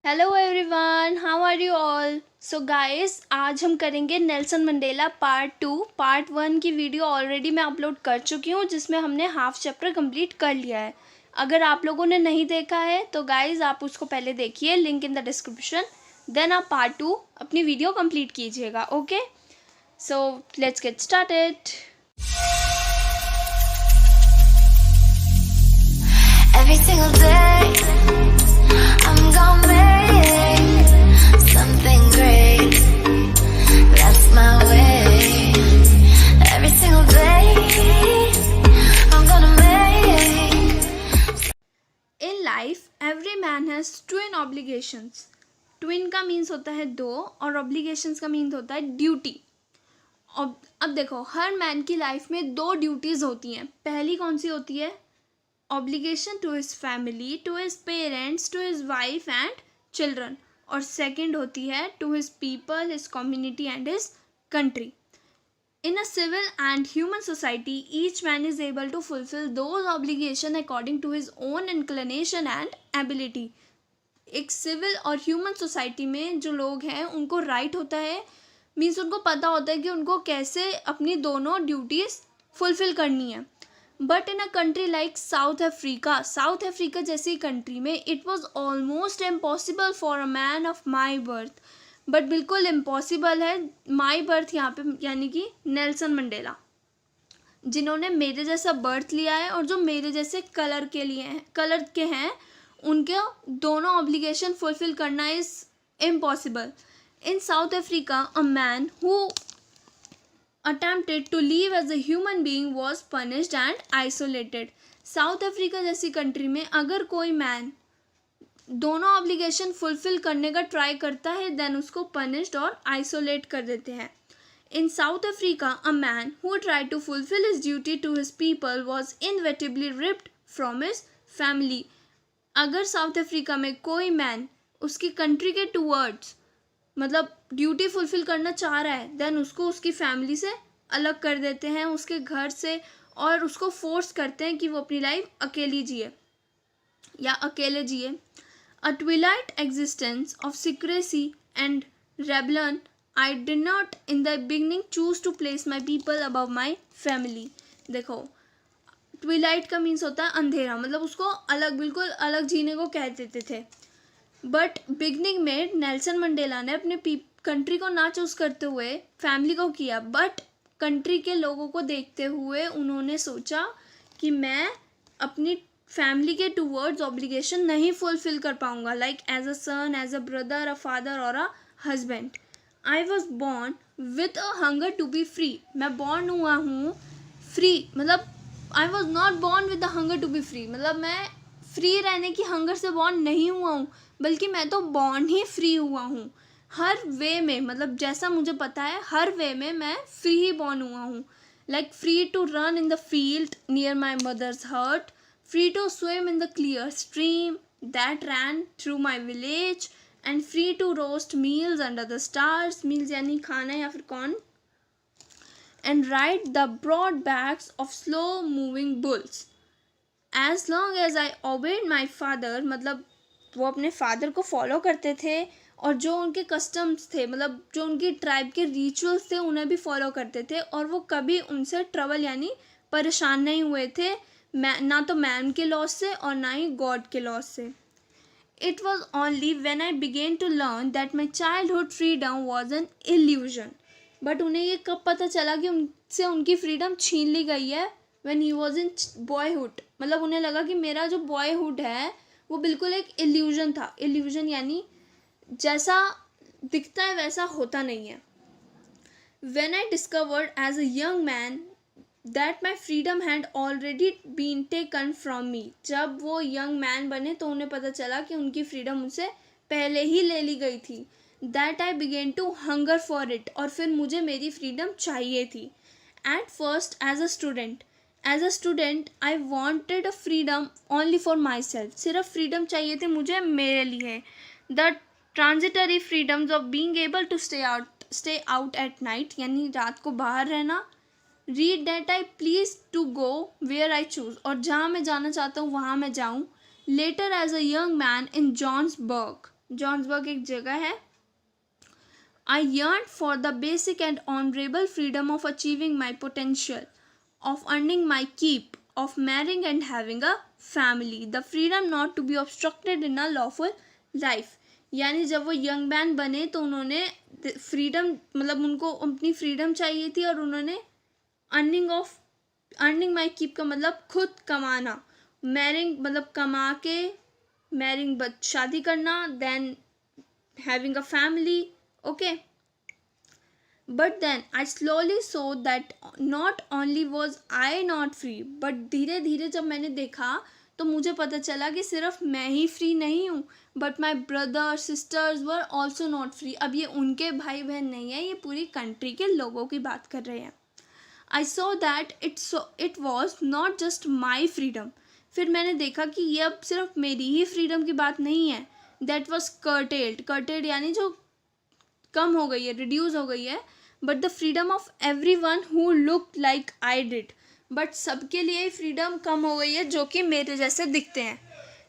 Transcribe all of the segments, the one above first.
Hello everyone, how are you all. So guys, आज हम करेंगे नेल्सन मंडेला पार्ट 2। पार्ट 1 की वीडियो ऑलरेडी मैं अपलोड कर चुकी हूँ, जिसमें हमने हाफ चैप्टर कंप्लीट कर लिया है। अगर आप लोगों ने नहीं देखा है तो गाइस आप उसको पहले देखिए, link in the description. Then आप पार्ट 2 अपनी वीडियो कंप्लीट कीजिएगा। Okay, so let's get started. Every single day, I'm gonna make something great. That's my way. Every single day, I'm gonna make. In life every man has twin obligations. Twin का means होता है दो, और obligations का means होता है duty. अब देखो, हर मैन की लाइफ में दो ड्यूटीज़ होती हैं। पहली कौन सी होती है? Obligation to his family, to his parents, to his wife and children. और सेकंड होती है to his people, his community and his country. In a civil and human society, each man is able to fulfill those obligations according to his own inclination and ability. एक civil और human society में जो लोग हैं उनको right होता है, means उनको पता होता है कि उनको कैसे अपनी दोनों ड्यूटीज़ फुलफिल करनी है। But in a country like south Africa जैसी कंट्री में it was almost impossible for a man of my birth. But बिल्कुल इम्पॉसिबल है माई बर्थ यहाँ पे, यानी कि नेल्सन मंडेला, जिन्होंने मेरे जैसा बर्थ लिया है और जो मेरे जैसे कलर के हैं, उनके दोनों ऑब्लिगेशन फुलफिल करना is impossible. In South Africa a man who attempted to live as a human being was punished and isolated. South Africa जैसी कंट्री में अगर कोई मैन दोनों ऑब्लिगेशन फुलफिल करने का ट्राई करता है, देन उसको पनिश्ड और आइसोलेट कर देते हैं। In South Africa a man who try to fulfil his duty to his people was inevitably ripped from his family. अगर साउथ अफ्रीका में कोई मैन उसकी कंट्री के टूवर्ड्स मतलब ड्यूटी फुलफिल करना चाह रहा है, देन उसको उसकी फैमिली से अलग कर देते हैं, उसके घर से, और उसको फोर्स करते हैं कि वो अपनी लाइफ अकेली जिए या अकेले जिए। A twilight existence of secrecy and rebellion, I did not in the beginning choose to place my people above my family. देखो, ट्विलाइट का मीन्स होता है अंधेरा, मतलब उसको अलग, बिल्कुल अलग जीने को कह देते थे। बट बिगनिंग में नेल्सन मंडेला ने अपने कंट्री को ना चूज करते हुए फैमिली को किया, बट कंट्री के लोगों को देखते हुए उन्होंने सोचा कि मैं अपनी फैमिली के टूवर्ड्स ऑब्लिगेशन नहीं फुलफिल कर पाऊंगा, like as a son, as a brother, a father और a husband. I was born with a hunger to be free. मैं बॉर्न हुआ हूँ फ्री, मतलब I was not born with the hunger to be free, मतलब मैं free रहने की hunger से बॉर्न नहीं हुआ हूँ, बल्कि मैं तो बॉर्न ही फ्री हुआ हूँ। हर वे में, मतलब जैसा मुझे पता है, हर वे में मैं फ्री ही बॉर्न हुआ हूँ। Like free to run in the field near my mother's hut, free to swim in the clear stream that ran through my village, and free to roast meals under the stars, meals यानी खाना या फिर कौन, and ride the broad backs of slow moving bulls as long as I obeyed my father। मतलब वो अपने father को follow करते थे, और जो उनके कस्टम्स थे, मतलब जो उनकी ट्राइब के रिचुअल्स थे, उन्हें भी फॉलो करते थे, और वो कभी उनसे ट्रबल यानी परेशान नहीं हुए थे, ना तो मैन के लॉस से और ना ही गॉड के लॉस से। It was only when I began to learn that my childhood freedom was an illusion. But उन्हें ये कब पता चला कि उनसे उनकी फ्रीडम छीन ली गई है? When he was in boyhood, मतलब उन्हें लगा कि मेरा जो बॉयहुड है वो बिल्कुल एक इल्यूजन था। इल्यूजन यानी जैसा दिखता है वैसा होता नहीं है। When I discovered as a young man that my freedom had already been taken from me, जब वो यंग मैन बने तो उन्हें पता चला कि उनकी फ्रीडम उनसे पहले ही ले ली गई थी। That I began to hunger for it, और फिर मुझे मेरी फ्रीडम चाहिए थी। At first as a student I wanted a freedom only for myself, सिर्फ फ्रीडम चाहिए थे मुझे मेरे लिए। The transitory freedoms of being able to stay out at night, यानी रात को बाहर रहना, read that I please to go where I choose, और जहाँ मैं जाना चाहता हूँ वहाँ मैं जाऊँ। Later as a young man in Johannesburg, Johannesburg एक जगह है. I yearned for the basic and honorable freedom of achieving my potential, of earning my keep, of marrying and having a family, the freedom not to be obstructed in a lawful life. यानी जब वो young man बने तो उन्होंने freedom, मतलब उनको अपनी freedom चाहिए थी, और उन्होंने अर्निंग माई कीप का मतलब खुद कमाना, मैरिंग मतलब कमा के, मैरिंग शादी करना, then having a family. Okay, but then I slowly saw that not only was I not free, but धीरे धीरे जब मैंने देखा तो मुझे पता चला कि सिर्फ मैं ही फ्री नहीं हूँ, but my brother sisters were also not free. अब ये उनके भाई बहन नहीं है, ये पूरी कंट्री के लोगों की बात कर रहे हैं. I saw that it was not just my freedom. फिर मैंने देखा कि ये अब सिर्फ मेरी ही फ्रीडम की बात नहीं है. That was curtailed यानी जो कम हो गई है, रिड्यूस हो गई है. But the freedom of every one who look like I did. But सबके लिए फ्रीडम कम हो गई है जो कि मेरे जैसे दिखते हैं.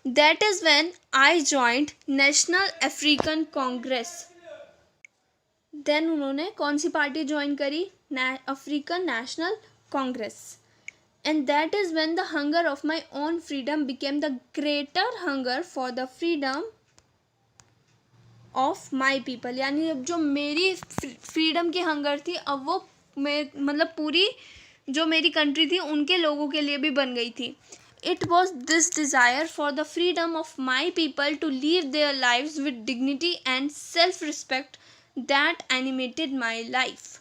That is when I joined National African Congress. Then उन्होंने कौन सी पार्टी ज्वाइन करी? African National Congress. And that is when the hunger of my own freedom became the greater hunger for the freedom of my people. यानी अब जो मेरी freedom की hunger थी, अब वो मतलब पूरी जो मेरी कंट्री थी उनके लोगों के लिए भी बन गई थी. It was this desire for the freedom of my people to live their lives with dignity and self respect that animated my life.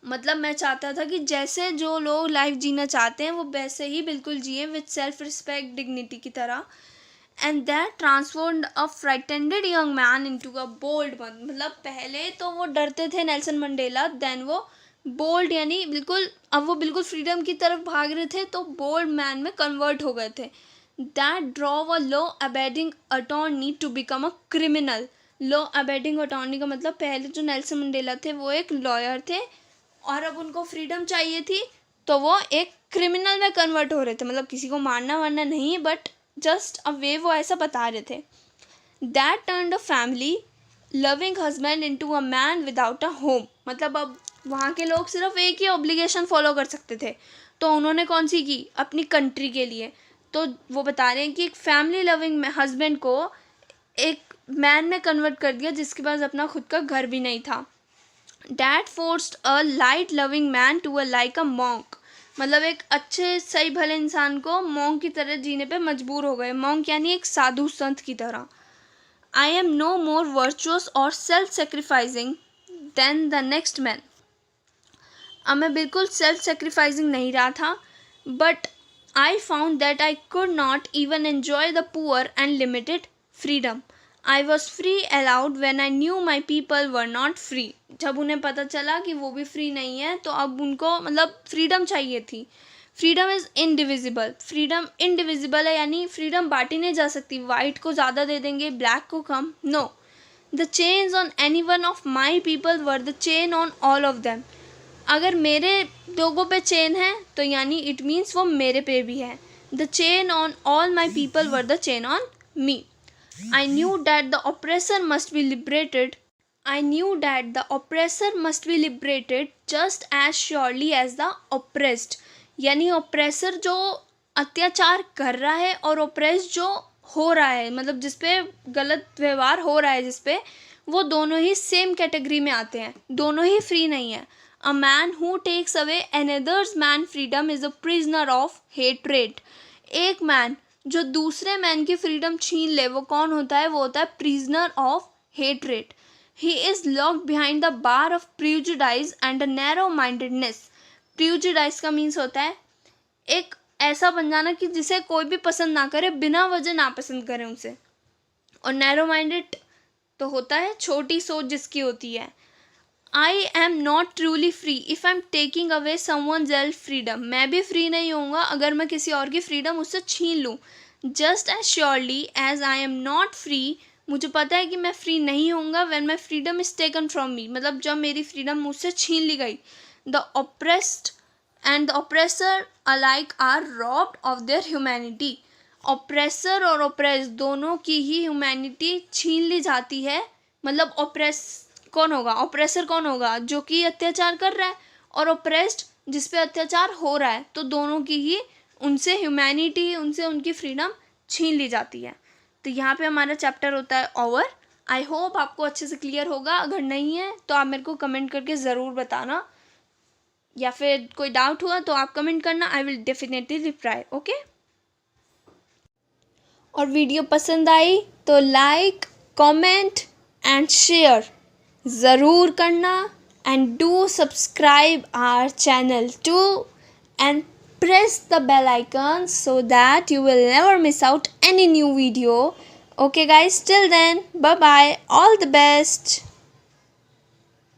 मतलब मैं चाहता था कि जैसे जो लोग लाइफ जीना चाहते हैं वो वैसे ही बिल्कुल जिए, विद सेल्फ रिस्पेक्ट, डिग्निटी की तरह. And that transformed a frightened young man into a bold one. मतलब पहले तो वो डरते थे नेल्सन मंडेला, देन वो बोल्ड यानी बिल्कुल, अब वो बिल्कुल फ्रीडम की तरफ भाग रहे थे तो बोल्ड मैन में कन्वर्ट हो गए थे. That drove a law abiding attorney to become a criminal. Law abiding attorney का मतलब पहले जो नेल्सन मंडेला थे वो एक लॉयर थे और अब उनको फ्रीडम चाहिए थी तो वो एक क्रिमिनल में कन्वर्ट हो रहे थे. मतलब किसी को मारना वारना नहीं, बट जस्ट अ वे वो ऐसा बता रहे थे. That turned a family loving husband into a man without a home. मतलब अब वहाँ के लोग सिर्फ एक ही ऑब्लिगेशन फॉलो कर सकते थे, तो उन्होंने कौन सी की? अपनी कंट्री के लिए. तो वो बता रहे हैं कि एक फैमिली लविंग हस्बैंड को एक मैन में कन्वर्ट कर दिया जिसके पास अपना खुद का घर भी नहीं था. That forced a light loving man to a like a monk. मतलब एक अच्छे सही भले इंसान को मॉन्क की तरह जीने पे मजबूर हो गए. मॉन्क यानी एक साधु संत की तरह. I am no more virtuous और self sacrificing than the next man. अब मैं बिल्कुल सेल्फ सेक्रीफाइसिंग नहीं रहा था, but I found that I could not even enjoy the poor and limited freedom. I was free allowed when I knew my people were not free. जब उन्हें पता चला कि वो भी फ्री नहीं है तो अब उनको मतलब फ्रीडम चाहिए थी. Freedom is indivisible. Freedom indivisible है यानी फ्रीडम बांटी नहीं जा सकती. वाइट को ज़्यादा दे देंगे, ब्लैक को कम. No. The chains on any one of my people were the chain on all of them. अगर मेरे लोगों पे चेन है तो यानी इट मीन्स वो मेरे पे भी है. The chain on all my people were the chain on me. I knew that the oppressor must be liberated. I knew that the oppressor must be liberated just as surely as the oppressed. यानी oppressor जो अत्याचार कर रहा है और oppressed जो हो रहा है, मतलब जिसपे गलत व्यवहार हो रहा है जिसपे, वो दोनों ही सेम कैटेगरी में आते हैं, दोनों ही फ्री नहीं है. A man who takes away another's man freedom is a prisoner of hatred. एक मैन जो दूसरे मैन की फ्रीडम छीन ले वो कौन होता है? वो होता है prisoner of hatred. He is locked behind the bar of prejudice and narrow mindedness. Prejudice का मीन्स होता है एक ऐसा बन जाना कि जिसे कोई भी पसंद ना करे, बिना वजह नापसंद करे उसे. और नैरो माइंडेड तो होता है छोटी सोच जिसकी होती है. आई am not truly free if I am taking away someone else freedom. मैं भी फ्री नहीं होऊंगा अगर मैं किसी और की फ्रीडम उससे छीन लूँ. Just as surely as I am not free, मुझे पता है कि मैं फ्री नहीं होऊंगा when my freedom is taken from me. मतलब जब मेरी फ्रीडम मुझसे छीन ली गई. The oppressed and the oppressor alike are robbed of their humanity. Oppressor और ऑप्रेस दोनों की ही ह्यूमैनिटी छीन ली जाती है। मतलब कौन होगा, ऑप्रेसर कौन होगा, जो कि अत्याचार कर रहा है, और ऑप्रेस्ड जिस पे अत्याचार हो रहा है, तो दोनों की ही उनसे ह्यूमैनिटी, उनसे उनकी फ्रीडम छीन ली जाती है। तो यहाँ पे हमारा चैप्टर होता है ओवर। आई होप आपको अच्छे से क्लियर होगा। अगर नहीं है तो आप मेरे को कमेंट करके ज़रूर बताना, या फिर कोई डाउट हुआ तो आप कमेंट करना, I will definitely reply. Okay, और वीडियो पसंद आई तो लाइक, कमेंट एंड शेयर ज़रूर करना, and do subscribe our channel too, and press the bell icon so that you will never miss out any new video. Okay guys, till then, bye bye, all the best.